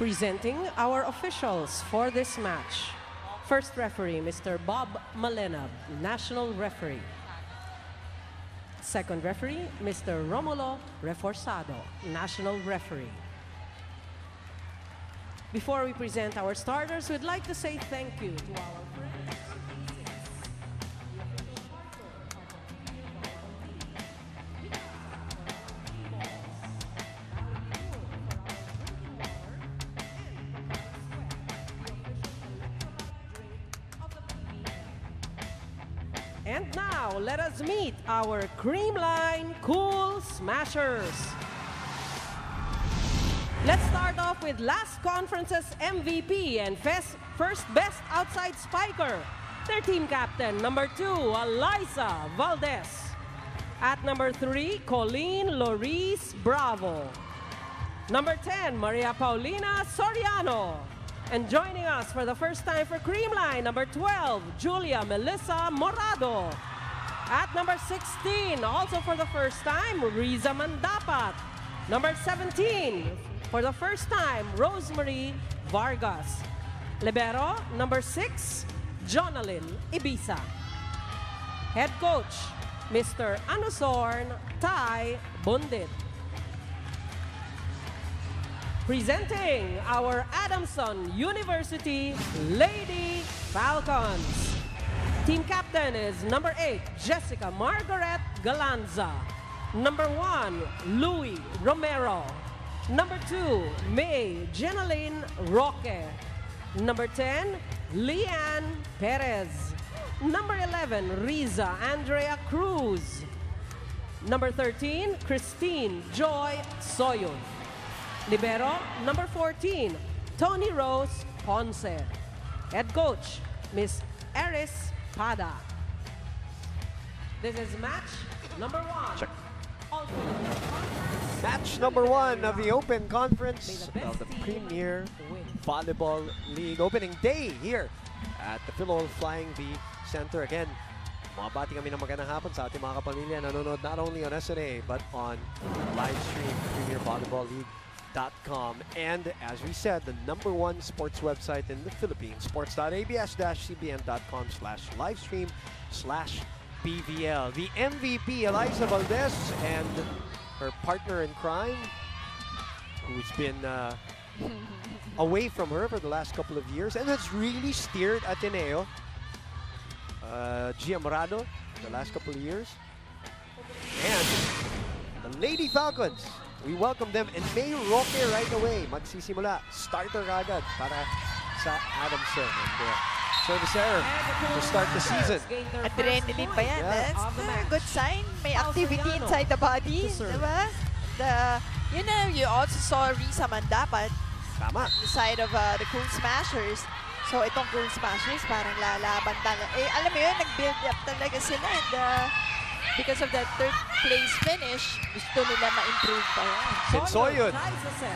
Presenting our officials for this match. First referee, Mr. Bob Malenab, National Referee. Second referee, Mr. Romulo Reforzado, National Referee. Before we present our starters, we'd like to say thank you to our friends. And now, let us meet our Creamline Cool Smashers. Let's start off with last conference's MVP and first best outside spiker. Their team captain, number 2, Eliza Valdez. At number 3, Colleen Loris Bravo. Number 10, Maria Paulina Soriano. And joining us for the first time for Creamline, number 12, Julia Melissa Morado. At number 16, also for the first time, Riza Mandapat. Number 17, for the first time, Rosemary Vargas. Libero, number 6, Jonalyn Ibiza. Head coach, Mr. Anusorn Tai Bundit. Presenting our Adamson University Lady Falcons. Team captain is number 8, Jessica Margaret Galanza. Number 1, Louis Romero. Number 2, May Jenaline Roque. Number 10, Leanne Perez. Number 11, Riza Andrea Cruz. Number 13, Christine Joy Soyon. Libero, number 14, Tony Rose Ponce. Head coach, Miss Eris Pada. This is match number 1. Check. Match number 1 of the Open Conference of the Premier Volleyball League. Opening day here at the Philo Flying V Center. Again, mabati kami ng magandang hapon sa ating mga kapamilya nanonood not only on SNA but on live stream Premier Volleyball League.com. And as we said, the number 1 sports website in the Philippines, sports.abs-cbn.com/livestream/PVL. The MVP, Eliza Valdez, and her partner in crime, who's been away from her for the last couple of years and has really steered Ateneo, Gia Morado, the last couple of years. And the Lady Falcons, we welcome them, and May Roque right away. Magsisimula, starter agad para sa Adamson. And service error to start the season. Adrenaline pa yan. Yeah. That's a good sign. May activity inside the body. Diba? You also saw Riza Mandapat Tama. on the side of the Cool Smashers. So itong Cool Smashers parang lalaban talaga. Alam mo yun, nag-build up talaga sila. And because of that third place finish, gusto nila ma-improve pa yan. Soyon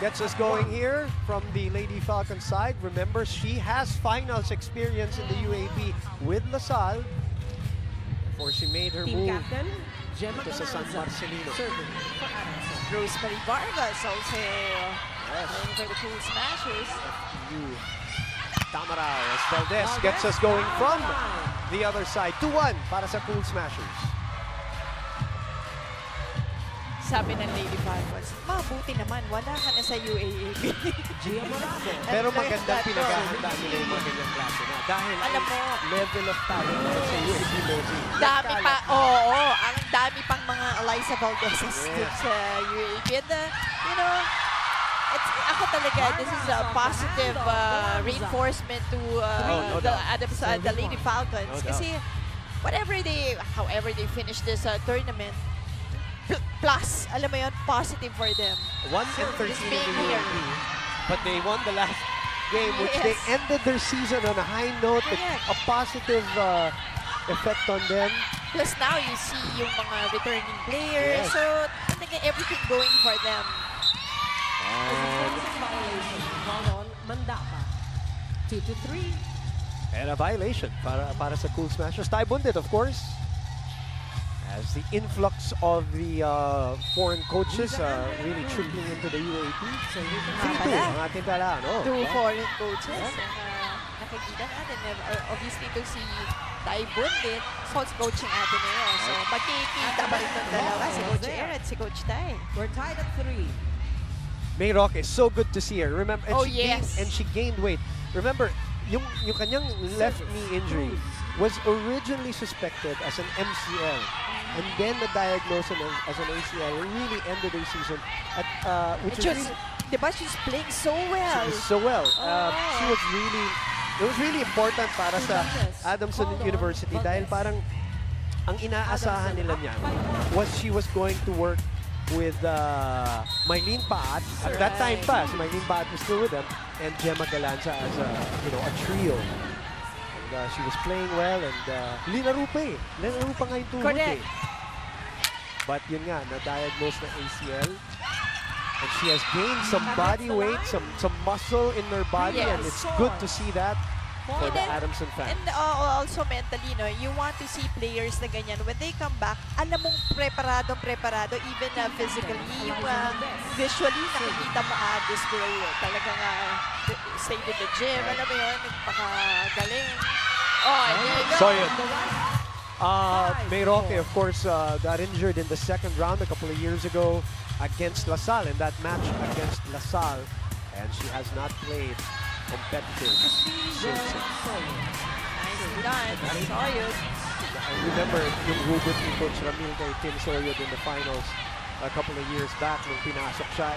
gets us going here from the Lady Falcon side. Remember, she has finals experience in the UAP with LaSalle before she made her Team move captain, Gemma to sa San Marcelino. Serving for Adamson. Rosemary Vargas also playing for the Cool Smashers. Tamarao as Valdez gets us going from the other side. 2-1 para sa Cool Smashers. Sabi ng Lady Falcons, mabuti naman, wala ka na sa UAAP. Gia Morado. Pero magandang pinaghahandaan nila yung mga ganyang klase na. Dahil Alam mo, level of talent sa UAP Logi. dami pa, oo, ang dami pang mga Eliza Valdez's sa UAAP. And, ako talaga, this is a positive reinforcement to the Lady Falcons. Kasi however they finish this tournament, plus, alam mo yun, positive for them. 1-13 Just in being the here. UAP. But they won the last game, which they ended their season on a high note, with a positive effect on them. Plus now, you see yung mga returning players. Yes. So, talaga everything going for them. Violation. Call on Mandapa. 2-3. And a violation para sa Cool Smashers. Tai Bundit, of course. As the influx of the foreign coaches really trickling into the UAP. 3-2 ang ating talaan. Oh, Two foreign coaches. Nakikita natin. Obviously, ito si Taibun din. Sports coaching atin ngayon. So, magkikita ba itong dalawa? Si Coach Air at si Coach Tai. We're tied at 3. May Roque, so good to see her. Remember, and Oh, she yes. she gained weight. Remember, yung kanyang left knee injury was originally suspected as an MCL. And then the diagnosis as an ACL really ended the season at which is really, diba, she's playing so well. so well. She was really, it was really important para sa Adamson University dahil parang ang inaasahan nila niya was she was going to work with Mylene Paat. At that time pa, si Mylene Paat was still with them, and Gemma Galanza as a trio. She was playing well, and linaro pa eh. Linaro pa nga yung tuhod eh. But yun nga, na-diagnose na ACL. And she has gained some body weight, some muscle in her body, and it's good to see that for the Adamson fans. And also mentally, no, you want to see players na ganyan. When they come back, alam mong preparado, even physically. Yung visually, nakikita mo, this girl talagang stayed in the gym. Alam mo yun, nagpakagaling. Oh, So yun. May Roque, of course, got injured in the second round a couple of years ago against LaSalle, in that match against LaSalle. And she has not played competitive since. Nicely done. Soyud. I remember yung hugot ni Coach Ramil kay Tim Soyud in the finals a couple of years back nung pinasok siya,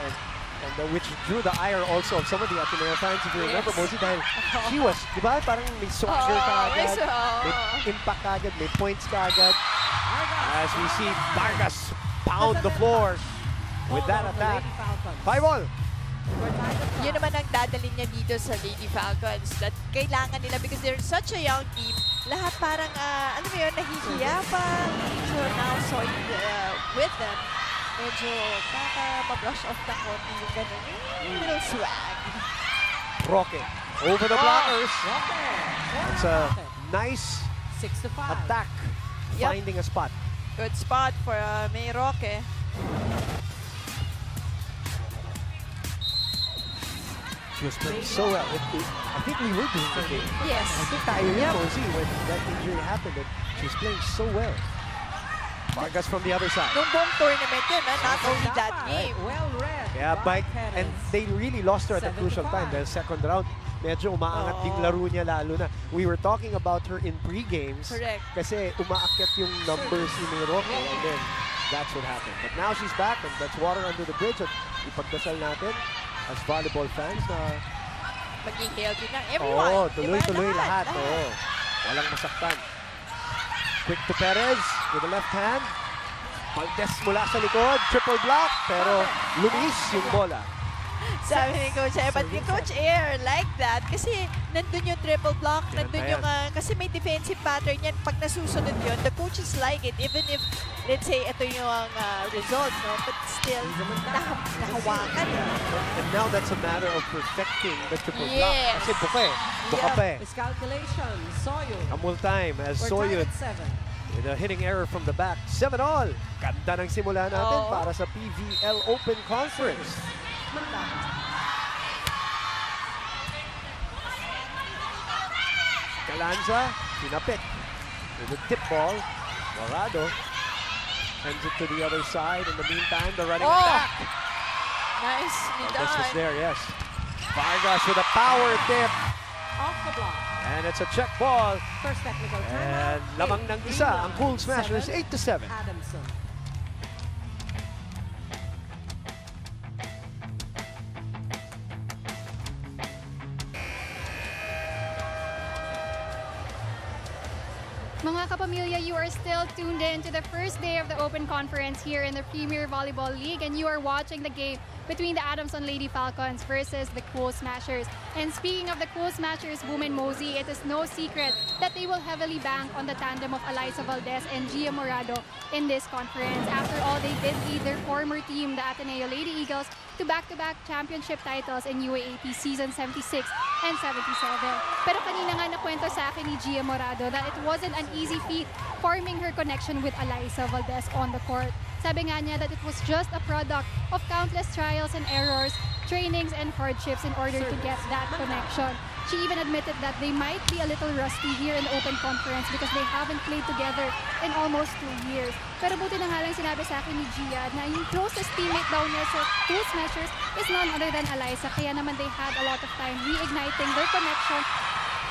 and which drew the ire also of some of the Ateneo fans. If you remember, Mozi, dahil she was, di ba, parang may swagger kaagad, may impact kaagad, may points kaagad. As we see Vargas pound the floor with that attack. 5-all. Yun naman ang dadalhin niya dito sa Lady Falcons, that kailangan nila because they're such a young team. Lahat parang, ano mo yun, nahihiya pa. So now, Soyud with them, medyo makaka-brush off na konti yung ganun. Little swag. Roque over the blockers. It's a nice 6-5 attack, finding a spot. Good spot for May Roque. She was playing so well. I think we were doing the game. Yes. I think tayo yun, Mozi, when that injury happened, and she was playing so well. Vargas from the other side. Nung buong tournament yun, not only that game. Well read. Yeah, and they really lost her at a crucial time. The second round, medyo umaangat yung laro niya lalo na. We were talking about her in pre-games. Correct. Kasi umaakyat yung numbers ni May Roque, and then that's what happened. But now she's back, and that's water under the bridge. At ipagdasal natin as volleyball fans na maging healthy na everyone. Oo, tuloy-tuloy lahat. Oo. Walang masaktan. Quick to Perez with the left hand. Valdez mula sa likod, triple block, pero lumis yung bola. Sabi ni Coach Air, but yung Coach Air like that kasi nandun yung triple block, nandun yung, kasi may defensive pattern yan. Pag nasusunod yun, the coaches like it, even if, let's say, ito yung results, no? But still, nakawakan. And now that's a matter of perfecting the triple block. Yes. Kasi buka pa eh. Miscalculation, Soyud. Kamul time as Soyud with a hitting error from the back. 7-all. Ganda ng simula natin para sa PVL Open Conference. Galanza, pinapit. With a tip ball, Morado sends it to the other side. In the meantime, the running attack. Nice. This was there, yes. Vargas with a power tip. Off the block. And it's a check ball. First technical And timeout. lamang ng isa, ang Cool Smashers, 8-7. Adamson. Mga kapamilya, you are still tuned in to the first day of the Open Conference here in the Premier Volleyball League, and you are watching the game between the Adamson Lady Falcons versus the Cool Smashers. And speaking of the Cool Smashers, Boom and Mosey, it is no secret that they will heavily bank on the tandem of Eliza Valdez and Gia Morado in this conference. After all, they did lead their former team, the Ateneo Lady Eagles, to back-to-back championship titles in UAAP season 76 and 77. Pero kanina nga nakwento sa akin ni Gia Morado that it wasn't an easy feat forming her connection with Alyssa Valdez on the court. Sabi nga niya that it was just a product of countless trials and errors, trainings and hardships in order to get that connection. She even admitted that they might be a little rusty here in the Open Conference because they haven't played together in almost 2 years. Pero buti na nga lang sinabi sa akin ni Gia na yung closest teammate daw niya sa Cool Smashers is none other than Alyssa. Kaya naman they had a lot of time reigniting their connection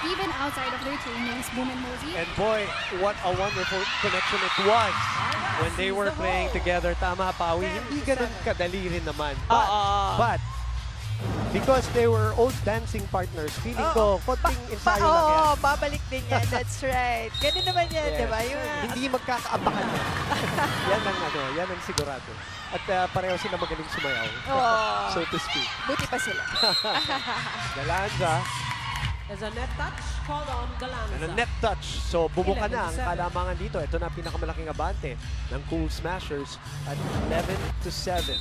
even outside of their trainings. Boom and Mosey. And boy, what a wonderful connection it was when they were playing together. Tama, Pawi. Hindi ganun kadali rin naman. But because they were old dancing partners, feeling ko, konting ensayo lang yan. Oo, babalik din yan. That's right. Ganun naman yan, Yes. di ba? Yung, Hindi magkakaapakan yan. yan ang sigurado. At pareho sila magaling sumayaw, so to speak. buti pa sila. Galanza, As a net touch called on Galanza. and a net touch. So bumuka na ang 11-7. kalamangan dito. Ito na ang pinakamalaking abante ng Cool Smashers at 11-7.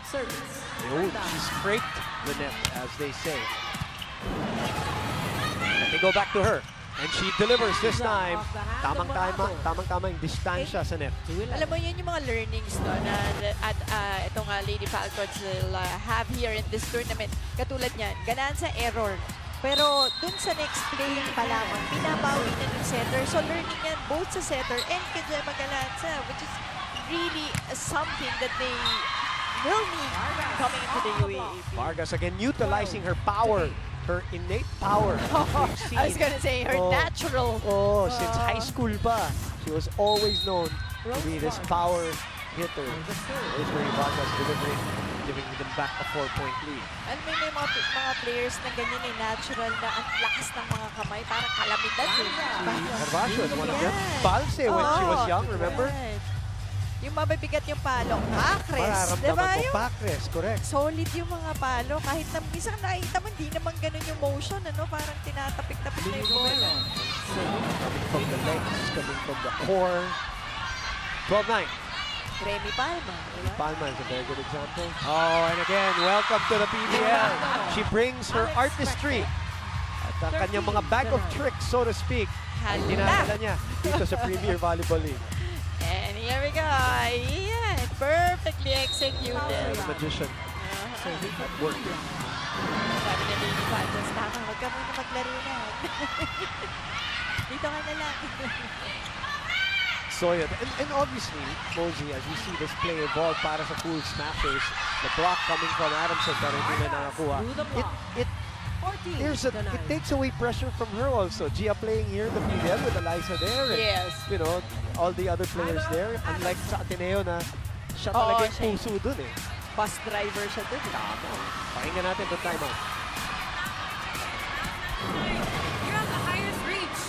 Service. Yun, she scraped the net, as they say. And they go back to her. And she delivers this time. Tamang-tama yung distansya sa net. Alam mo, yun yung mga learnings no, na at itong Lady Falcons will have here in this tournament. Katulad niyan, ganaan sa error. Pero dun sa next play pa lamang, binabawi na ng setter. So learning yan both sa setter and kay Gemma Galanza, which is really something that they will need coming into the UAAP. Vargas again utilizing her power, her innate power. I was gonna say, her natural. Since high school pa, she was always known to be this power hitter. Rosemary Vargas delivering, giving them back a 4-point lead. Alam mo, may mga players na ganyan ay natural na ang lakas ng mga kamay, parang kalamidad. Carvalho is one of them. Balse when she was young, remember? Right. Yung mabibigat yung palo. Pakres. Diba Mararamdaman ko, yung Pakres, correct. solid yung mga palo. Kahit na minsan nakita mo, hindi naman ganun yung motion. Ano? Parang tinatapik-tapik na yung bola. Coming from the legs, coming from the core. 12-9. Remy Palma. Diba? Palma is a very good example. Oh, and again, welcome to the PVL. She brings her artistry at ang kanyang mga bag of tricks, so to speak, ay dinadala niya dito sa Premier Volleyball League. And here we go. Yeah, perfectly executed. Like a magician. Work. Sabi na Lady Falcons, tama, huwag ka muna maglaro na. Dito ka na lang. So yeah, and obviously, Mosey, as you see this play evolve para sa Cool Smashers, the block coming from Adamson pero hindi na nakakuha. It takes away pressure from her also. Gia playing here, the PVL with Alyssa there. And, Yes. you know, all the other players there. Unlike sa Ateneo na siya talaga yung puso dun eh. Bus driver siya dun. Pakinggan natin the timeout. You're on the highest reach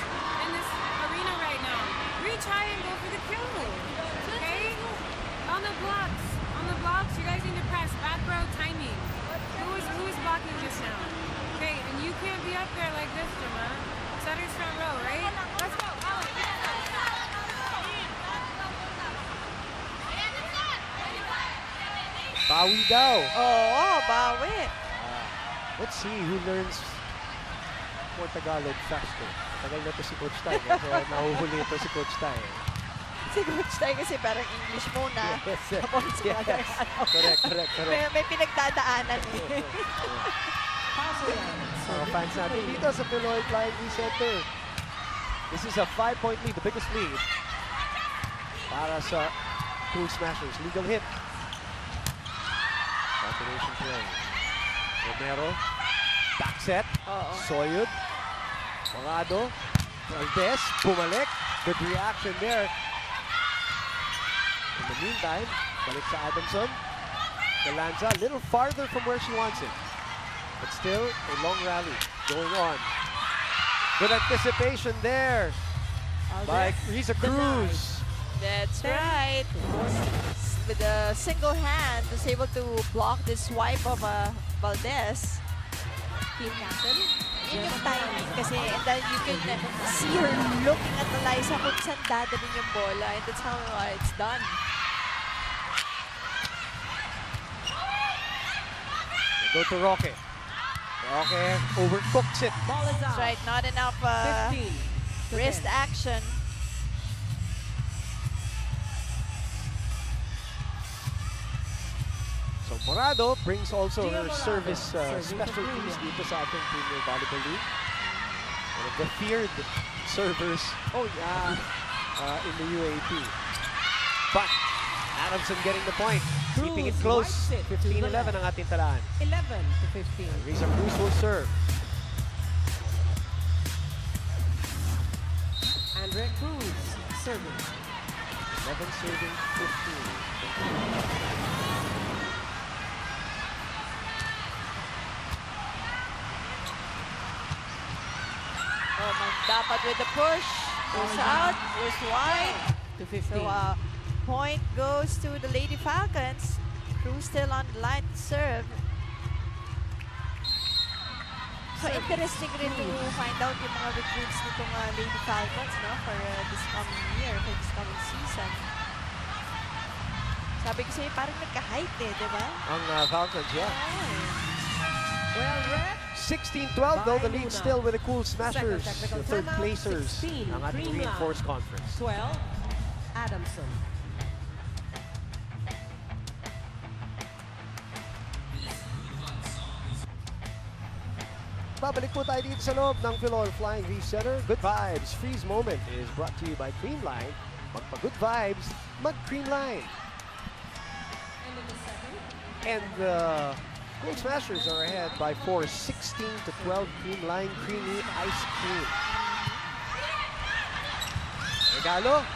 in this arena right now. Reach high and go for the kill. Okay? On the blocks, you guys need to press back row timing. Who is blocking just now? Okay, and you can't be up there like this, Gemma. Setter's front row, right? Let's go. Bawi daw. Oo, bawi. Let's see who learns more Tagalog faster. Tagal na to si Coach Tay. Kaya nahuhuli ito si Coach Tay. Si Coach Tay kasi parang English muna. Tapos Correct. may pinagdadaanan eh. Fans natin dito sa Pinoy Flying V Center. This is a 5-point lead, the biggest lead para sa Cool Smashers. Legal hit. Combination play. Romero. Back set. Soyud. Morado. Valdez. Bumalik. Good reaction there. In the meantime, balik sa Adamson. Galanza a little farther from where she wants it. But still, a long rally going on. Good anticipation there by Risa Cruz. That's right. With a single hand, was able to block this swipe of Valdez. Team captain. Yun yung timing kasi, and then you can see her looking at Alyssa kung saan dadalhin yung bola, and that's how it's done. Go to Roque. Roque overcooks it. Ball is That's out. right, not enough 15 to wrist 10. action. So Morado brings also Gio her Morado, service serving for specialties Creamline. dito sa ating Premier Volleyball League. One of the feared servers Oh, yeah. in the UAP. But Adamson getting the point, keeping it Cruz close. wipes it to the 15-11 ang ating talaan. 11 to 15. Risa Cruz will serve. Andre Cruz serving. 11 serving, 15. Oh, dapat with the push. Goes out, goes wide. To 15. So, point goes to the Lady Falcons. Cruz still on the line to serve. So, interesting rin to find out yung mga recruits nitong Lady Falcons, no? For this coming year, for this coming season. Sabi ko sa'yo, parang nagka-hype eh, di ba? Ang Falcons, yeah. Well read. 16-12 though, the lead Muna. still with the Cool Smashers, technical the third timeout, placers 16, ng ating Creamline. reinforced conference. 12, Adamson. Babalik po tayo dito sa loob ng Philol Flying V Center. Good Vibes Freeze Moment is brought to you by Creamline. Magpa-good vibes, mag-Creamline. And the Cool Smashers are ahead by 4, 16-12 Creamline Creamy Ice Cream. Regalo.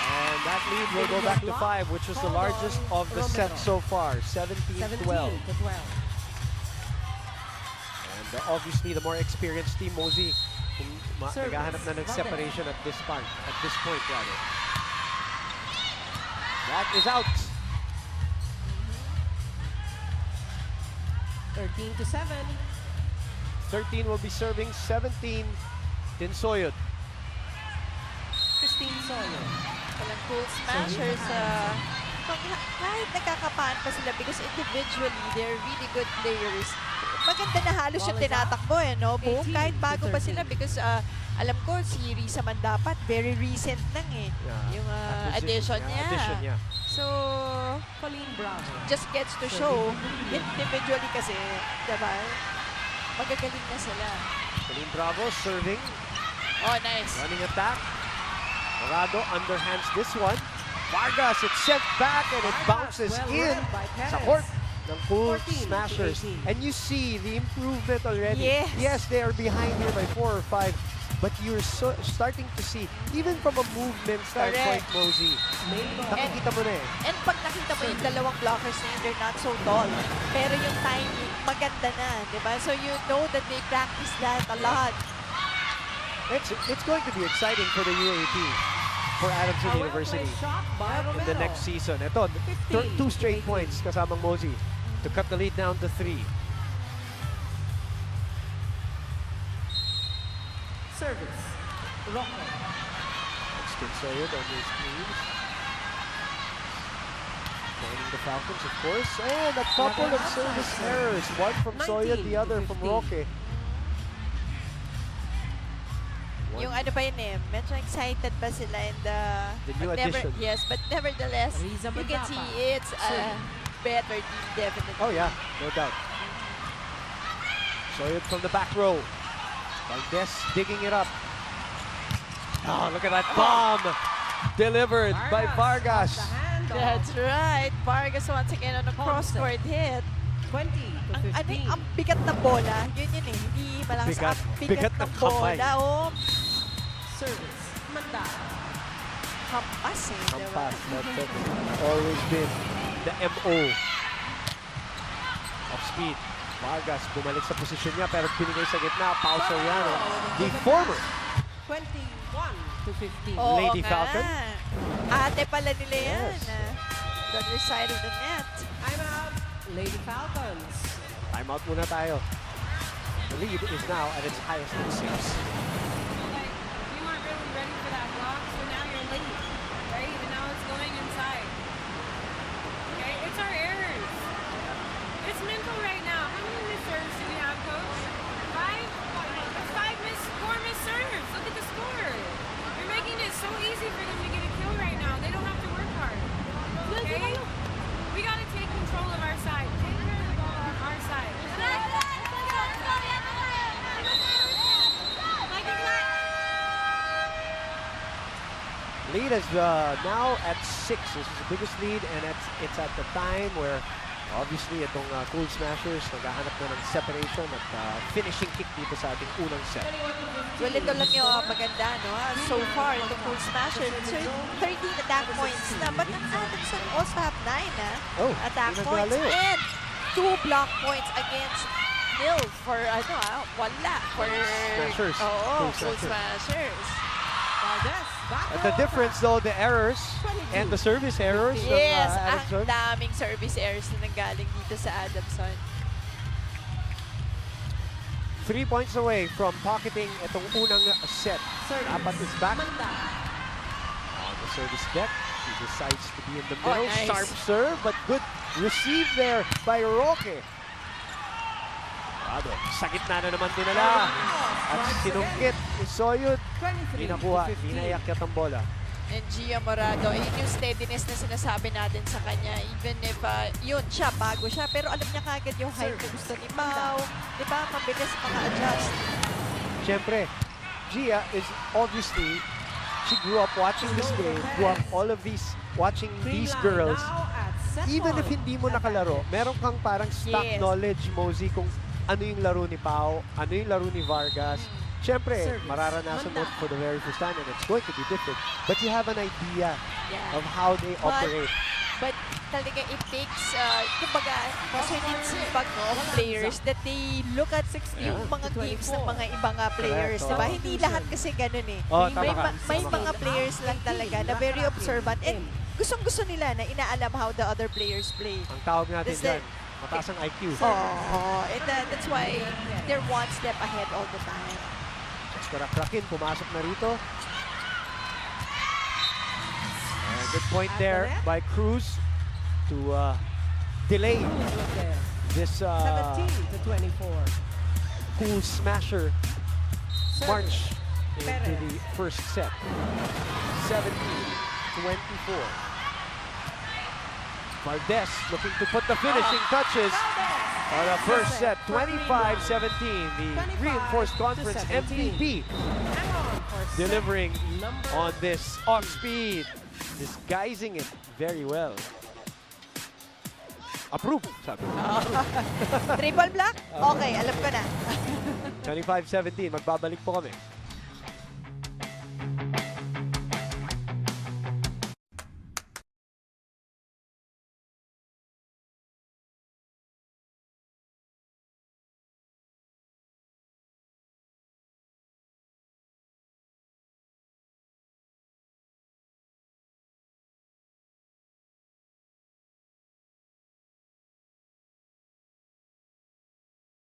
And that lead will go back to 5, which was the largest of the set so far, 17-12. 17 to 12. And obviously, the more experienced team, Mosey, Service. naghahanap na ng separation at this point, rather. That is out. 13 to 7. 13 will be serving, 17, Tinsoyot. Christine Sawyer. Walang Cool Smashers. Kahit nagkakapaan pa sila because individually, they're really good players. Maganda na halos yung Ball is out. tinatakbo eh, no? Buong 18 kahit to bago pa 13. sila because alam ko si Risa man dapat very recent lang eh. Yeah, Yung acquisition addition niya. niya. So, Colleen Bravo. just gets to show individually kasi, diba? Magagaling na sila. Colleen Bravo serving, Oh, nice. running attack. Morado underhands this one. Vargas, it's sent back and it bounces well in read by sa Perez. court ng Cool 14 to Smashers. 18. And you see the improvement already. Yes. Yes, they are behind here by 4 or 5. But you're starting to see, even from a movement standpoint, Mosey, nakikita mo na eh. And pag nakita mo yung dalawang blockers na yun, they're not so tall. Pero yung timing, maganda na, di ba? So you know that they practice that a lot. It's going to be exciting for the UAP, for Adamson University Shot by in the Romero. next season. Ito, 15 2 straight to 18. points kasamang Mosey to cut the lead down to 3. Service. Roque. Tinsoyot on his sleeves. Joining the Falcons, of course. And a couple of service errors. One from Soyot, the other from 19 to 15. Roque. Yung ano pa yun eh, medyo excited pa sila and The new but addition. Yes, but nevertheless, Riza you can Mandapa. see it's a better team definitely. Oh yeah, no doubt. Soyot from the back row. Valdez digging it up. Oh, look at that bomb delivered by Vargas. off the hand of That's right. Vargas once again on a cross-court hit. 20 to Ang 15. ang bigat ng bola, yun yun eh. Hindi malakas. Bigat. Ang Bigat bigat ng ng kamay. bola. Oh, Service. Manda. hampas eh. Diba? Hampas, that's always been the MO of speed. Vargas bumalik sa posisyon niya pero binigay sa gitna. Pau Soriano, the former 21 to 15. Oo Lady nga. Falcon. Ate pala nila yan. Yes. The other side of the net. I'm out. Lady Falcons. Timeout muna tayo. The lead is now at its highest in 6. Like, you weren't really ready for that block, so now you're late, right? And now it's going inside. Okay, it's our errors. It's mental right now. How Lead is now at 6. This is the biggest lead, and it's at the time where obviously itong Cool Smashers naghahanap na ng separation at finishing kick dito sa ating unang set. Well, ito lang yung maganda, no? So far, itong Cool Smashers, so 13 attack points na. But ang Adamson also have 9 attack points and 2 block points against nil for, wala. For Smashers. Cool Smashers. Valdez, back The difference though, the errors and the service errors Yes, of ang Adamson. daming service errors na nanggaling dito sa Adamson. 3 points away from pocketing itong unang set. Dapat is back. On the service deck, he decides to be in the middle. Nice. Sharp serve, but good receive there by Roque. Sa gitna na naman dinala. At sinungkit ni Soyud. Di nakuha, di naiakyat ang bola. And Gia Morado, yun yung steadiness na sinasabi natin sa kanya. Even if, yun, siya, bago siya. Pero alam niya kagad yung height na gusto ni Pao. Di ba? Mabilis mga-adjust. Siyempre, Gia is obviously, she grew up watching this game, grew up all of these, watching these girls. Even if hindi mo nakalaro, meron kang parang stock knowledge, Mosey, kung ano yung laro ni Pao, ano yung laro ni Vargas. Siyempre, mararanasan mo for the very first time and it's going to be different. But you have an idea of how they operate. But talaga it takes, kumbaga, certain sipag of players that they look at yung mga games ng mga ibang players. Diba? Hindi lahat kasi ganun eh. May mga players lang talaga na very observant and gustong-gusto nila na inaalam how the other players play. Ang tawag natin dyan, mataas ang IQ. And that's why they're one step ahead all the time. Krakin, pumasok na rito. Good point there by Cruz to delay this 17-24. Cool Smasher march into the first set. 17-24. Valdez looking to put the finishing touches on the first set. 25-17, the reinforced conference MVP delivering on this off speed, disguising it very well. Approve, sabi. Triple block? Okay, alam ko na. 25-17, magbabalik po kami.